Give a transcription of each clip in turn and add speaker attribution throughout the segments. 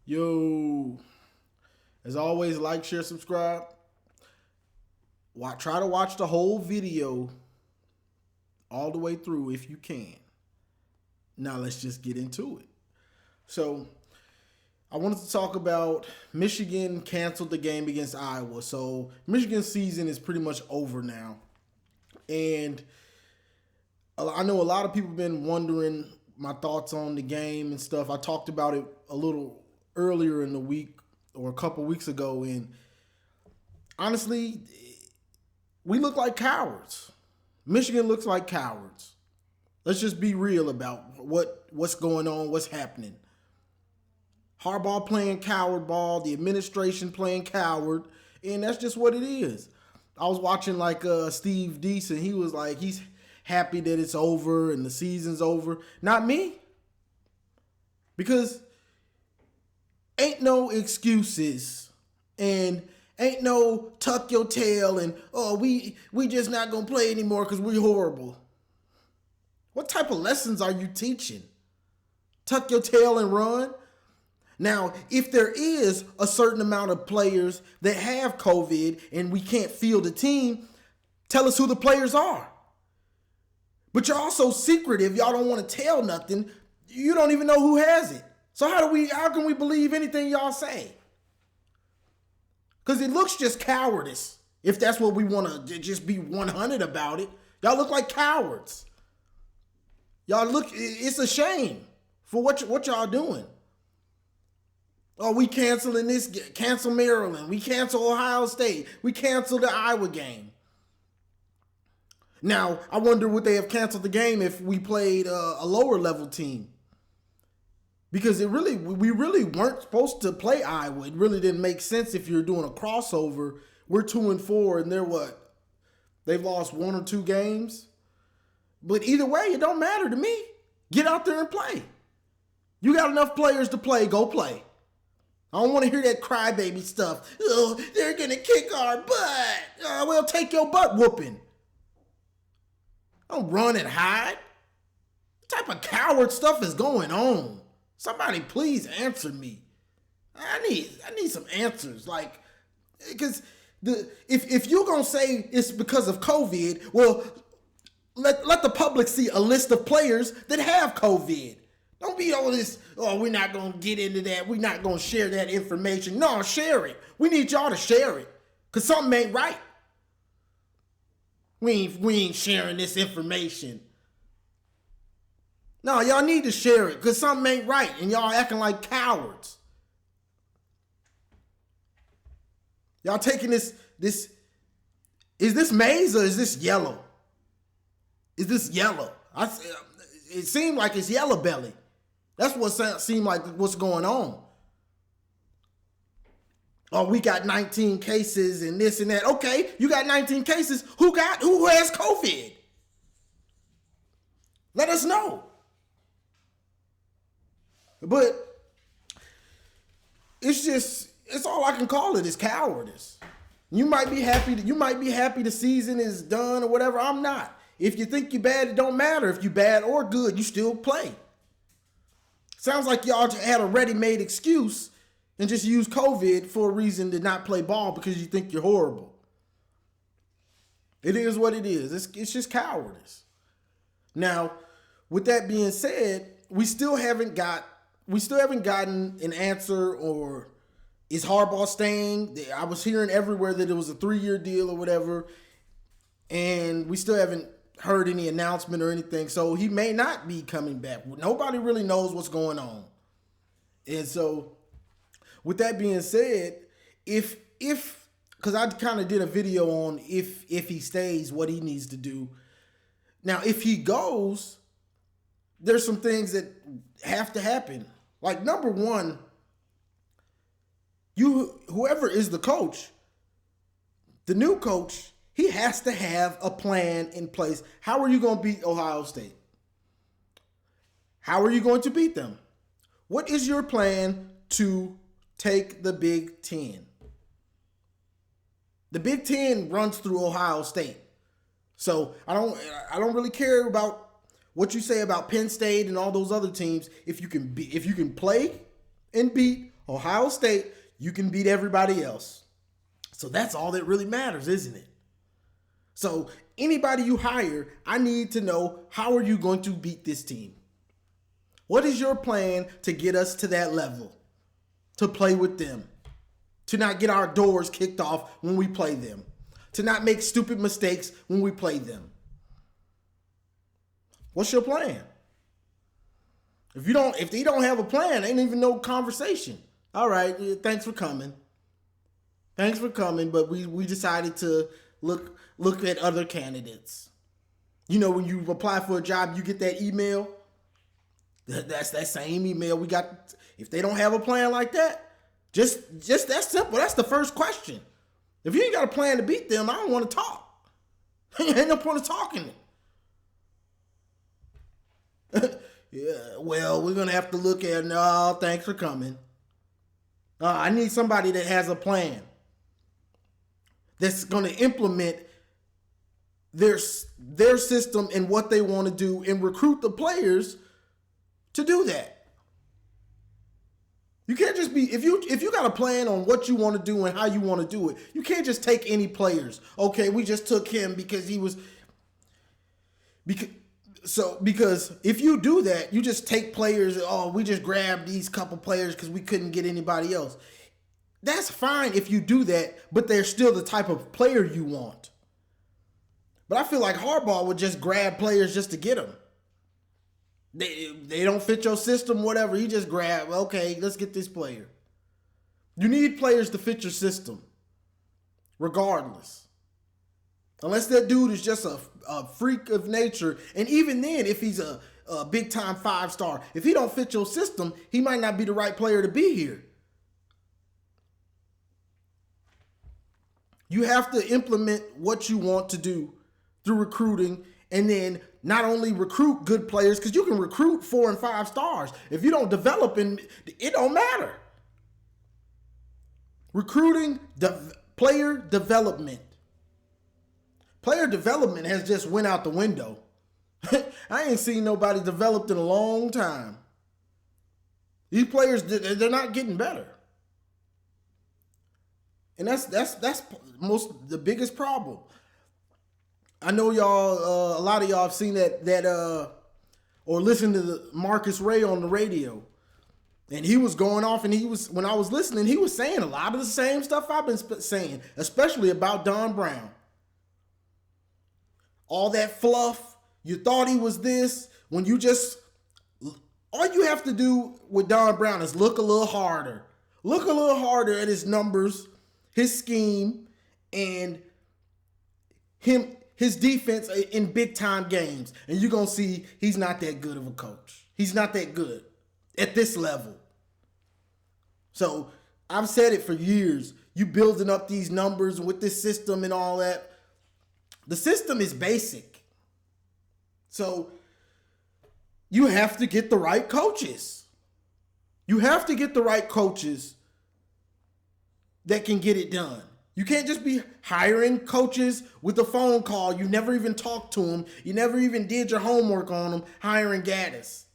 Speaker 1: Yo, as always, like, share, subscribe. Try to watch the whole video all the way through if you can. Now let's just get into it. So I wanted to talk about Michigan canceled the game against Iowa. So Michigan's season is pretty much over now. And I know a lot of people have been wondering my thoughts on the game and stuff. I talked about it a little earlier in the week or a couple weeks ago. And honestly, we look like cowards. Michigan looks like cowards. Let's just be real about what's going on, what's happening. Hardball playing coward ball, the administration playing coward, and that's just what it is. I was watching Steve Deason. He was like, he's happy that it's over and the season's over. Not me. Because ain't no excuses and ain't no tuck your tail and, we just not going to play anymore because we're horrible. What type of lessons are you teaching? Tuck your tail and run? Now, if there is a certain amount of players that have COVID and we can't field a team, tell us who the players are. But you're also secretive. Y'all don't want to tell nothing. You don't even know who has it. So how can we believe anything y'all say? Because it looks just cowardice. If that's what we want to just be 100 about it. Y'all look like cowards. It's a shame for what y'all doing. Oh, we canceling this, cancel Maryland. We cancel Ohio State. We cancel the Iowa game. Now, I wonder would they have canceled the game if we played a lower level team? Because we really weren't supposed to play Iowa. It really didn't make sense if you're doing a crossover. We're 2-4 and they're what? They've lost 1 or 2 games. But either way, it don't matter to me. Get out there and play. You got enough players to play, go play. I don't want to hear that crybaby stuff. Oh, they're going to kick our butt. Well, take your butt whooping. Don't run and hide. What type of coward stuff is going on? Somebody please answer me. I need some answers. Because if you're going to say it's because of COVID, well, let the public see a list of players that have COVID. Don't be all this, we're not going to get into that. We're not going to share that information. No, share it. We need y'all to share it. Because something ain't right. We ain't sharing this information. No, y'all need to share it because something ain't right. And y'all acting like cowards. Y'all taking this, is this maize or is this yellow? Is this yellow? It seemed like it's yellow belly. That's what seemed like what's going on. Oh, we got 19 cases and this and that. Okay, you got 19 cases. Who has COVID? Let us know. But it's all I can call it is cowardice. You might be happy the season is done or whatever. I'm not. If you think you're bad, it don't matter. If you're bad or good, you still play. Sounds like y'all had a ready-made excuse and just use COVID for a reason to not play ball because you think you're horrible. It is what it is. It's just cowardice. Now, with that being said, we still haven't gotten an answer or is Hardball staying? I was hearing everywhere that it was a 3-year deal or whatever, and we still haven't heard any announcement or anything, so he may not be coming back. Nobody really knows what's going on. And so, with that being said, if because I kind of did a video on if he stays, what he needs to do. Now, if he goes, there's some things that have to happen. Like, number one, whoever is the coach, the new coach, he has to have a plan in place. How are you going to beat Ohio State? How are you going to beat them? What is your plan to take the Big Ten? The Big Ten runs through Ohio State. So I don't really care about what you say about Penn State and all those other teams. If you can play and beat Ohio State, you can beat everybody else. So that's all that really matters, isn't it? So anybody you hire, I need to know, how are you going to beat this team? What is your plan to get us to that level? To play with them? To not get our doors kicked off when we play them? To not make stupid mistakes when we play them? What's your plan? If they don't have a plan, ain't even no conversation. All right, thanks for coming. Thanks for coming, but we decided to look at other candidates. You know, when you apply for a job, you get that email. That's that same email we got. If they don't have a plan like that, just that simple. That's the first question. If you ain't got a plan to beat them, I don't want to talk. Ain't no point of talking. Yeah, well, we're going to have to look at, no, thanks for coming. I need somebody that has a plan that's going to implement their system and what they want to do and recruit the players to do that. You can't just be, if you got a plan on what you want to do and how you want to do it, you can't just take any players. Okay, we just took him because he was, because if you do that, you just take players, we just grabbed these couple players because we couldn't get anybody else. That's fine if you do that, but they're still the type of player you want. But I feel like Hardball would just grab players just to get them. They don't fit your system, whatever. He just grab, okay, let's get this player. You need players to fit your system, regardless. Unless that dude is just a freak of nature. And even then, if he's a big-time 5-star, if he don't fit your system, he might not be the right player to be here. You have to implement what you want to do through recruiting, and then not only recruit good players, because you can recruit 4 and 5 stars. If you don't develop, it don't matter. Recruiting, player development. Player development has just went out the window. I ain't seen nobody developed in a long time. These players, they're not getting better. And that's the biggest problem. I know y'all, a lot of y'all have seen that or listened to the Marcus Ray on the radio. And he was going off, and when I was listening, he was saying a lot of the same stuff I've been saying, especially about Don Brown. All that fluff, you thought he was this, when you just, all you have to do with Don Brown is look a little harder. Look a little harder at his numbers, his scheme, and his defense in big-time games. And you're going to see he's not that good of a coach. He's not that good at this level. So I've said it for years. You building up these numbers with this system and all that. The system is basic. So you have to get the right coaches. You have to get the right coaches that can get it done. You can't just be hiring coaches with a phone call. You never even talked to them. You never even did your homework on them, hiring Gaddis.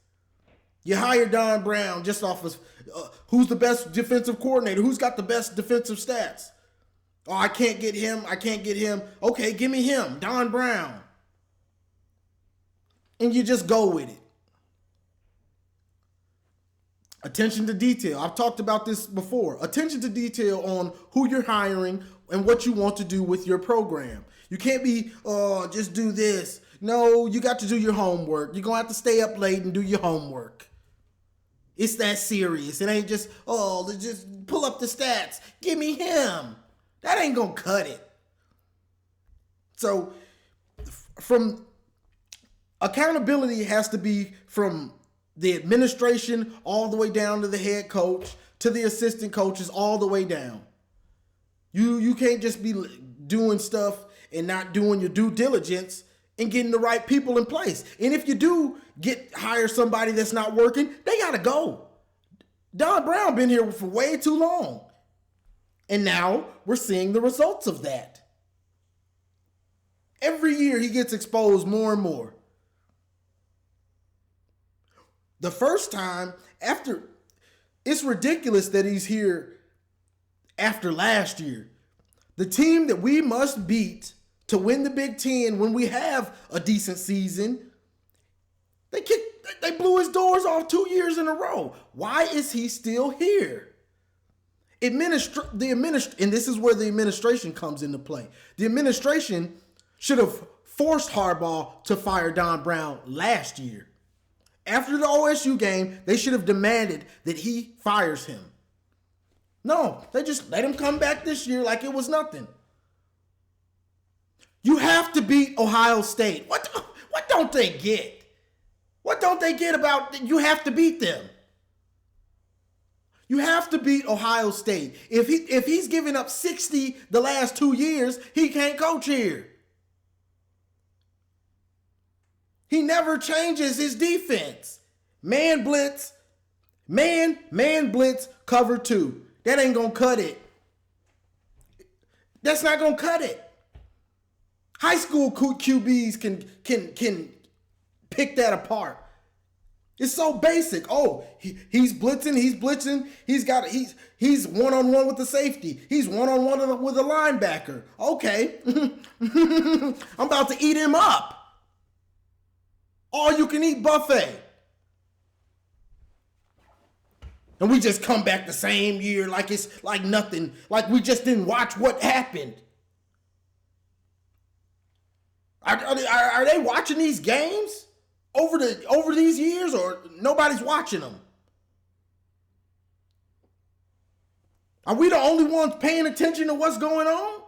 Speaker 1: You hire Don Brown just off of who's the best defensive coordinator, who's got the best defensive stats. Oh, I can't get him. Okay, give me him, Don Brown. And you just go with it. Attention to detail. I've talked about this before. Attention to detail on who you're hiring and what you want to do with your program. You can't be, just do this. No, you got to do your homework. You're going to have to stay up late and do your homework. It's that serious. It ain't just, just pull up the stats. Give me him. That ain't going to cut it. So, from accountability has to be from the administration all the way down to the head coach, to the assistant coaches, all the way down. You can't just be doing stuff and not doing your due diligence and getting the right people in place. And if you do hire somebody that's not working, they got to go. Don Brown been here for way too long. And now we're seeing the results of that. Every year he gets exposed more and more. The first time, after It's ridiculous that he's here after last year. The team that we must beat to win the Big Ten when we have a decent season, they blew his doors off 2 years in a row. Why is he still here? And this is where the administration comes into play. The administration should have forced Hardball to fire Don Brown last year. After the OSU game, they should have demanded that he fires him. No, they just let him come back this year like it was nothing. You have to beat Ohio State. What don't they get? What don't they get about you have to beat them? You have to beat Ohio State. If he's given up 60 the last 2 years, he can't coach here. He never changes his defense. Man blitz, man blitz, cover 2. That ain't gonna cut it. That's not gonna cut it. High school QBs can pick that apart. It's so basic. Oh, he's blitzing. He's one-on-one with the safety. He's one-on-one with a linebacker. Okay. I'm about to eat him up. All you can eat buffet. And we just come back the same year like it's like nothing. Like we just didn't watch what happened. Are they watching these games over these years, or nobody's watching them? Are we the only ones paying attention to what's going on?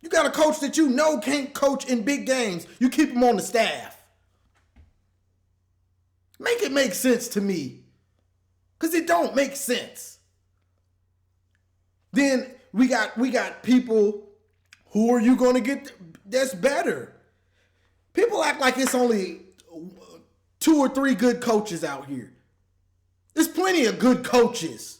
Speaker 1: You got a coach that you know can't coach in big games. You keep him on the staff. Make it make sense to me. Because it don't make sense. Then we got people, who are you going to get that's better? People act like it's only 2 or 3 good coaches out here. There's plenty of good coaches.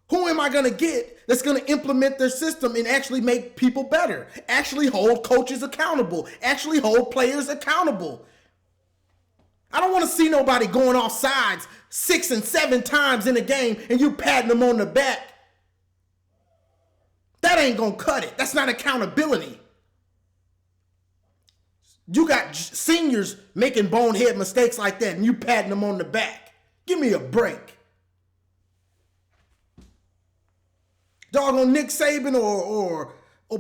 Speaker 1: Who am I going to get that's going to implement their system and actually make people better? Actually hold coaches accountable. Actually hold players accountable. I don't want to see nobody going off sides 6 and 7 times in a game and you patting them on the back. That ain't going to cut it. That's not accountability. You got seniors making bonehead mistakes like that and you patting them on the back. Give me a break. Doggone Nick Saban or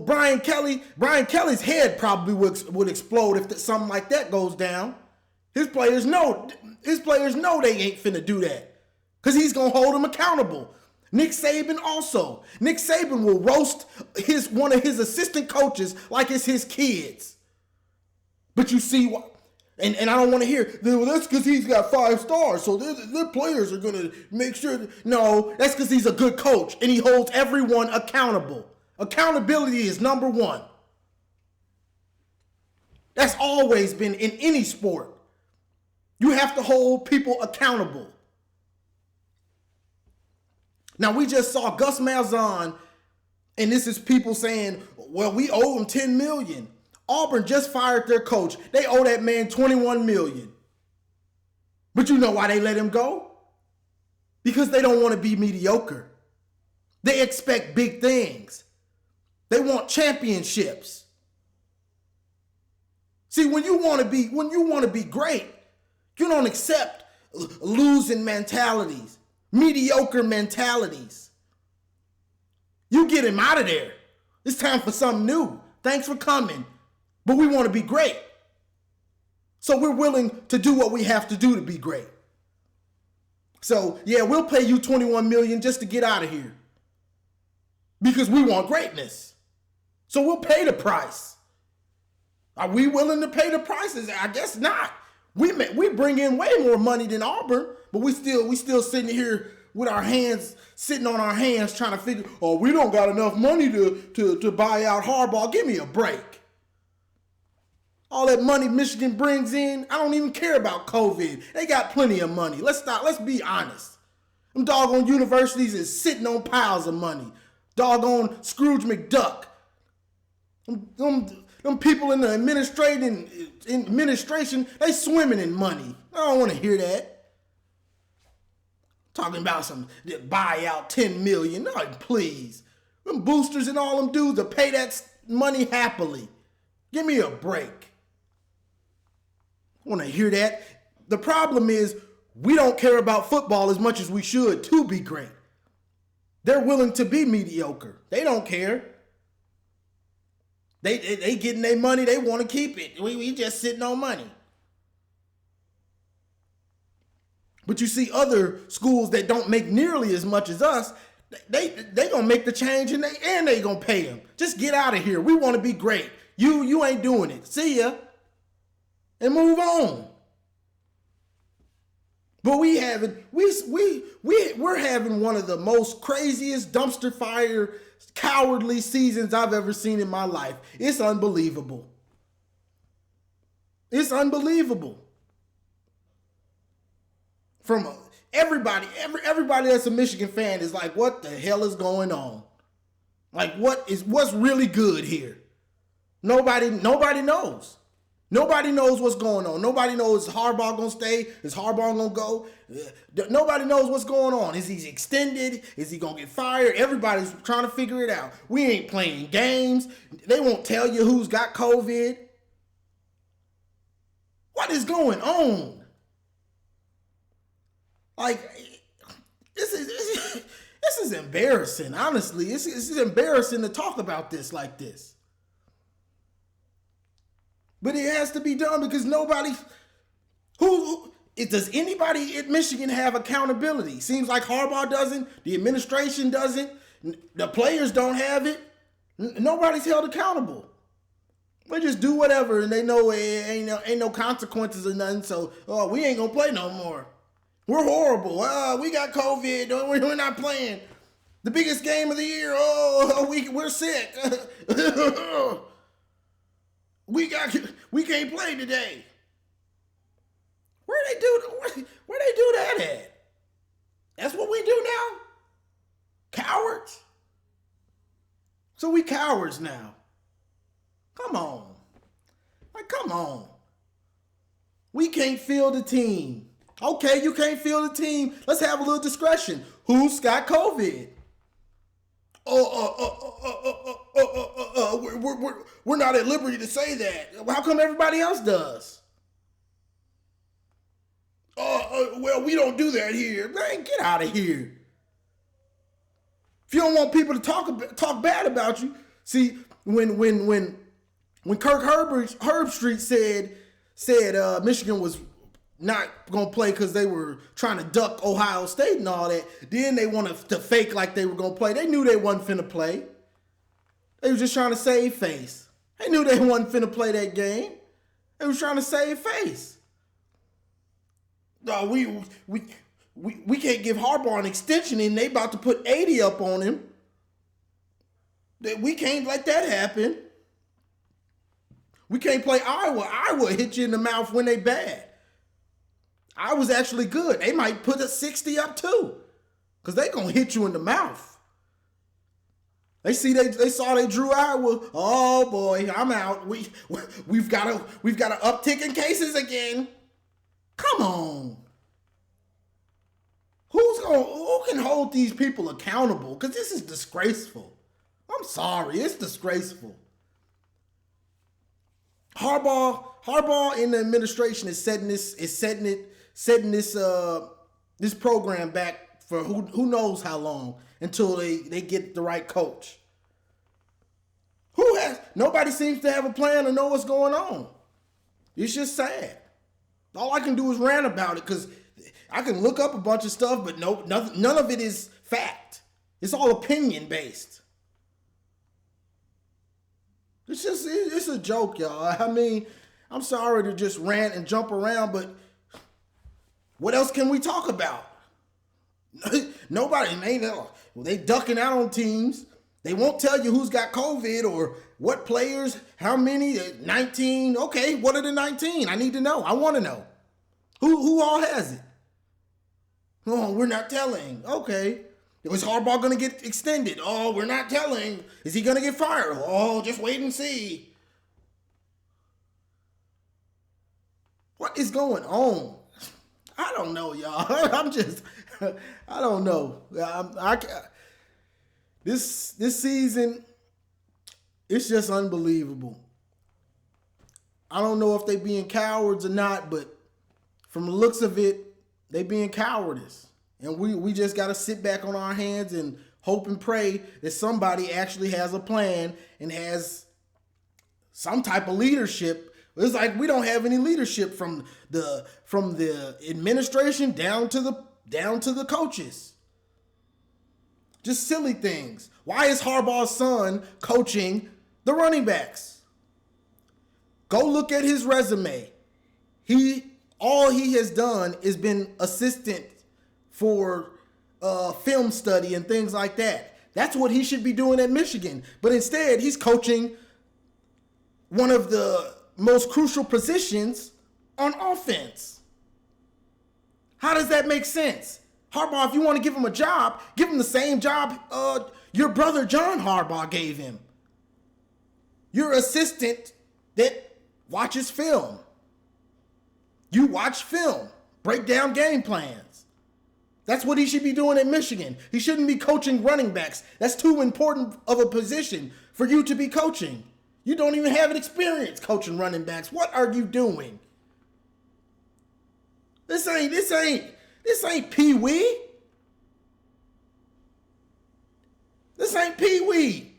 Speaker 1: Brian Kelly. Brian Kelly's head probably would explode if something like that goes down. His players know they ain't finna do that because he's going to hold them accountable. Nick Saban also. Nick Saban will roast one of his assistant coaches like it's his kids. But you see what, and I don't want to hear, well, that's because he's got 5 stars, so their players are going to make sure. No, that's because he's a good coach and he holds everyone accountable. Accountability is number 1. That's always been in any sport. You have to hold people accountable. Now, we just saw Gus Malzahn, and this is people saying, well, we owe him $10 million. Auburn just fired their coach. They owe that man $21 million. But you know why they let him go? Because they don't want to be mediocre. They expect big things. They want championships. See, when you want to be great, you don't accept losing mentalities, mediocre mentalities. You get him out of there. It's time for something new. Thanks for coming. But we want to be great. So we're willing to do what we have to do to be great. So, yeah, we'll pay you $21 million just to get out of here. Because we want greatness. So we'll pay the price. Are we willing to pay the prices? I guess not. We bring in way more money than Auburn, but we still sitting here with our hands, sitting on our hands trying to figure, oh, we don't got enough money to buy out Hardball. Give me a break. All that money Michigan brings in, I don't even care about COVID. They got plenty of money. Let's be honest. Them doggone universities is sitting on piles of money. Doggone Scrooge McDuck. Them people in the administration, they swimming in money. I don't want to hear that. Talking about some buyout, 10 million. No, please. Them boosters and all them dudes will pay that money happily. Give me a break. I want to hear that. The problem is we don't care about football as much as we should to be great. They're willing to be mediocre. They don't care. They getting their money. They want to keep it. We just sitting on money. But you see other schools that don't make nearly as much as us, they gonna make the change and they gonna pay them. Just get out of here. We want to be great. You ain't doing it. See ya. And move on. But we're having one of the most craziest dumpster fire, cowardly seasons I've ever seen in my life. It's unbelievable. It's unbelievable. From everybody that's a Michigan fan is like, what the hell is going on? Like, what's really good here? Nobody knows. Nobody knows what's going on. Nobody knows is Hardball gonna stay? Is Hardball gonna go? Nobody knows what's going on. Is he extended? Is he gonna get fired? Everybody's trying to figure it out. We ain't playing games. They won't tell you who's got COVID. What is going on? Like, this is embarrassing. Honestly, it's embarrassing to talk about this like this. But it has to be done because nobody, does anybody at Michigan have accountability? Seems like Hardball doesn't, the administration doesn't, the players don't have it. Nobody's held accountable. They just do whatever and they know ain't no consequences or nothing. So, we ain't gonna play no more. We're horrible. We got COVID. We're not playing. The biggest game of the year. We're sick. We can't play today. Where they do that at? That's what we do now? Cowards? So we cowards now. Come on. Like, come on. We can't field a team. Okay, you can't field a team. Let's have a little discretion. Who's got COVID? We're not at liberty to say that. How come everybody else does? Well, we don't do that here. Man, get out of here. If you don't want people to talk bad about you, see, when Kirk Herbstreit said Michigan was not gonna play because they were trying to duck Ohio State and all that. Then they wanted to fake like they were gonna play. They knew they wasn't finna play. They was just trying to save face. They knew they wasn't finna play that game. They was trying to save face. No, we can't give Hardball an extension and they about to put 80 up on him. We can't let that happen. We can't play Iowa. Iowa hit you in the mouth when they bad. I was actually good. They might put a 60 up too. Because they going to hit you in the mouth. They saw they drew Iowa. Oh boy, I'm out. We've got an uptick in cases again. Come on. Who can hold these people accountable? Because this is disgraceful. I'm sorry, it's disgraceful. Hardball in the administration is setting this program back for who knows how long until they get the right coach. Nobody seems to have a plan or know what's going on. It's just sad. All I can do is rant about it because I can look up a bunch of stuff, but none of it is fact. It's all opinion based. It's a joke, y'all. I mean, I'm sorry to just rant and jump around, but what else can we talk about? Nobody, they ducking out on teams. They won't tell you who's got COVID or what players, how many, 19. Okay, what are the 19? I need to know. I want to know. Who all has it? Oh, we're not telling. Okay. Was Hardball going to get extended? Oh, we're not telling. Is he going to get fired? Oh, just wait and see. What is going on? I don't know, y'all. I don't know. This season, it's just unbelievable. I don't know if they being cowards or not, but from the looks of it, they being cowardice. And we just got to sit back on our hands and hope and pray that somebody actually has a plan and has some type of leadership. It's like we don't have any leadership from the administration down to the coaches. Just silly things. Why is Hardball's son coaching the running backs? Go look at his resume. All he has done is been assistant for film study and things like that. That's what he should be doing at Michigan. But instead, he's coaching one of the most crucial positions on offense. How does that make sense? Hardball, if you want to give him a job, give him the same job your brother John Hardball gave him. Your assistant that watches film. You watch film, break down game plans. That's what he should be doing at Michigan. He shouldn't be coaching running backs. That's too important of a position for you to be coaching. You don't even have an experience coaching running backs. What are you doing? This ain't Pee-wee. This ain't Pee-wee.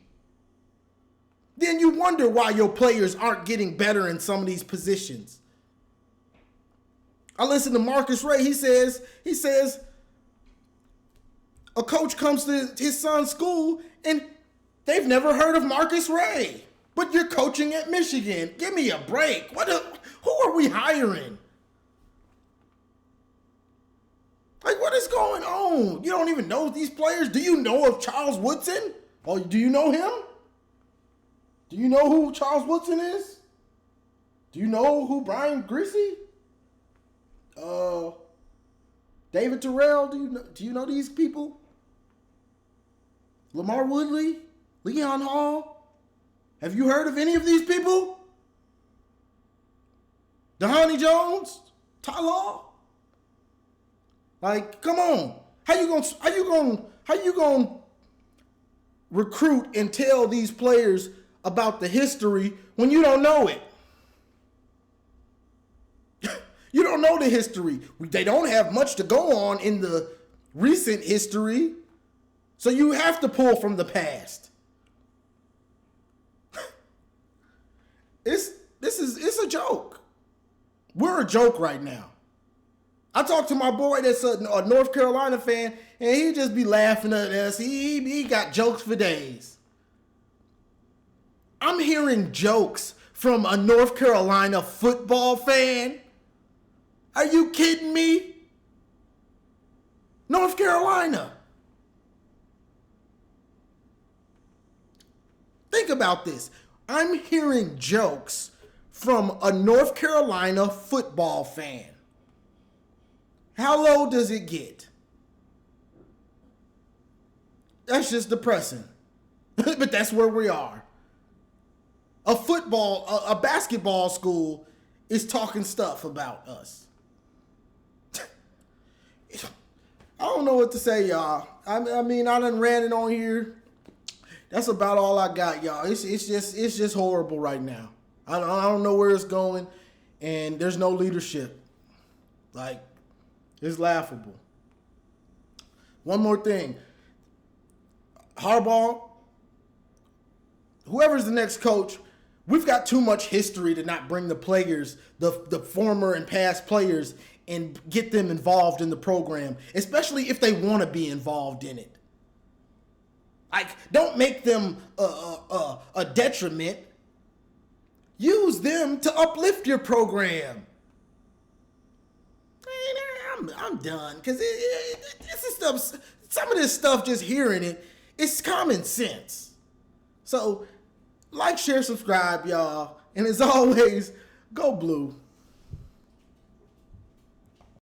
Speaker 1: Then you wonder why your players aren't getting better in some of these positions. I listen to Marcus Ray. He says a coach comes to his son's school and they've never heard of Marcus Ray. But you're coaching at Michigan. Give me a break. Who are we hiring? Like, what is going on? You don't even know these players? Do you know of Charles Woodson? Oh, do you know him? Do you know who Charles Woodson is? Do you know who Brian Greasy? David Terrell? Do you know these people? Lamar Woodley? Leon Hall? Have you heard of any of these people? Dhani Jones? Ty Law? Like, come on. How you gonna recruit and tell these players about the history when you don't know it? You don't know the history. They don't have much to go on in the recent history. So you have to pull from the past. It's a joke. We're a joke right now. I talked to my boy that's a North Carolina fan, and he just be laughing at us. He got jokes for days. I'm hearing jokes from a North Carolina football fan. Are you kidding me? North Carolina. Think about this. I'm hearing jokes from a North Carolina football fan. How low does it get? That's just depressing. But that's where we are. A basketball school is talking stuff about us. I don't know what to say, y'all. I mean, I done ran it on here. That's about all I got, y'all. It's just horrible right now. I don't know where it's going, and there's no leadership. Like, it's laughable. One more thing. Hardball, whoever's the next coach, we've got too much history to not bring the players, the former and past players, and get them involved in the program, especially if they want to be involved in it. Like, don't make them a detriment. Use them to uplift your program. Man, I'm done, because this is stuff. Some of this stuff, just hearing it, it's common sense. So, like, share, subscribe, y'all, and as always, go blue.